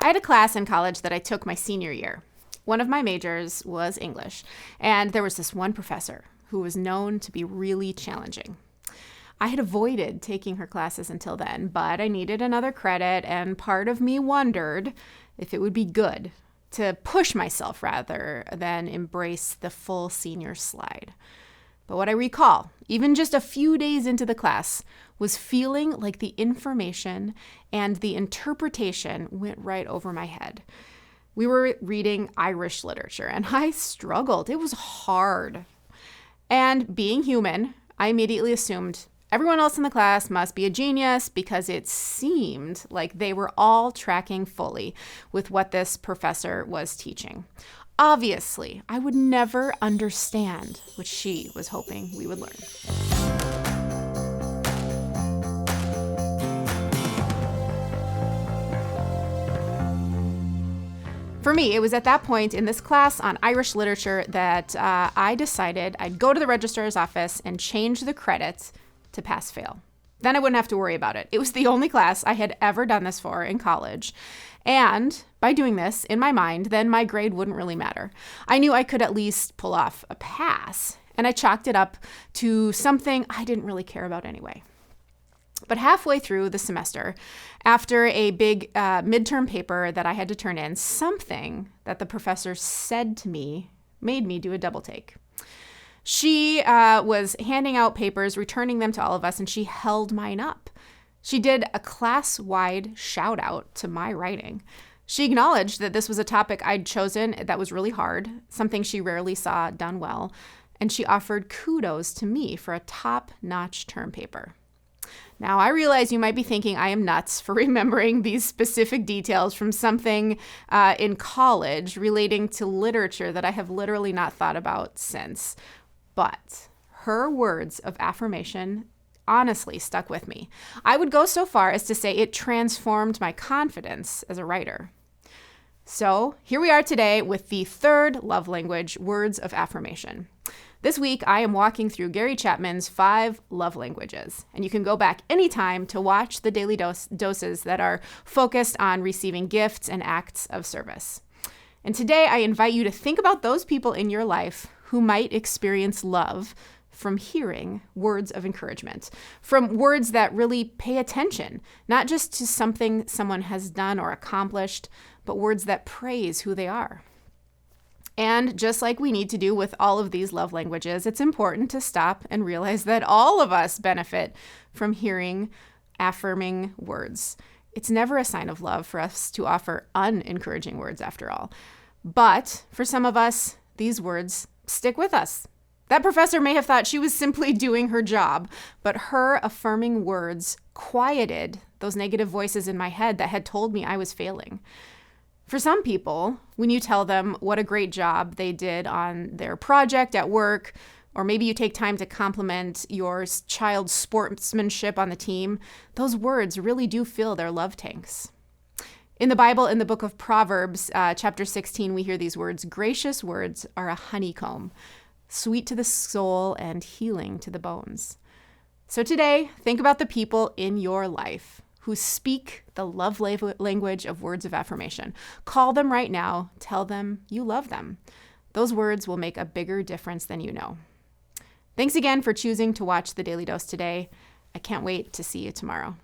I had a class in college that I took my senior year. One of my majors was English, and there was this one professor who was known to be really challenging. I had avoided taking her classes until then, but I needed another credit, and part of me wondered if it would be good to push myself rather than embrace the full senior slide. But what I recall, even just a few days into the class, was feeling like the information and the interpretation went right over my head. We were reading Irish literature, and I struggled. It was hard. And being human, I immediately assumed everyone else in the class must be a genius because it seemed like they were all tracking fully with what this professor was teaching. Obviously, I would never understand what she was hoping we would learn. For me, it was at that point in this class on Irish literature that I decided I'd go to the registrar's office and change the credits to pass-fail. Then I wouldn't have to worry about it. It was the only class I had ever done this for in college. And by doing this, in my mind, then my grade wouldn't really matter. I knew I could at least pull off a pass, and I chalked it up to something I didn't really care about anyway. But halfway through the semester, after a big midterm paper that I had to turn in, something that the professor said to me made me do a double take. She was handing out papers, returning them to all of us, and she held mine up. She did a class-wide shout out to my writing. She acknowledged that this was a topic I'd chosen that was really hard, something she rarely saw done well, and she offered kudos to me for a top-notch term paper. Now, I realize you might be thinking I am nuts for remembering these specific details from something in college relating to literature that I have literally not thought about since. But her words of affirmation honestly stuck with me. I would go so far as to say it transformed my confidence as a writer. So here we are today with the third love language, words of affirmation. This week, I am walking through Gary Chapman's 5 love languages, and you can go back anytime to watch the daily doses that are focused on receiving gifts and acts of service. And today, I invite you to think about those people in your life who might experience love from hearing words of encouragement, from words that really pay attention, not just to something someone has done or accomplished, but words that praise who they are. And just like we need to do with all of these love languages, it's important to stop and realize that all of us benefit from hearing affirming words. It's never a sign of love for us to offer unencouraging words, after all. But for some of us, these words stick with us. That professor may have thought she was simply doing her job, but her affirming words quieted those negative voices in my head that had told me I was failing. For some people, when you tell them what a great job they did on their project at work, or maybe you take time to compliment your child's sportsmanship on the team, those words really do fill their love tanks. In the Bible, in the book of Proverbs, chapter 16, we hear these words, "Gracious words are a honeycomb, sweet to the soul and healing to the bones." So today, think about the people in your life who speak the love language of words of affirmation. Call them right now. Tell them you love them. Those words will make a bigger difference than you know. Thanks again for choosing to watch the Daily Dose today. I can't wait to see you tomorrow.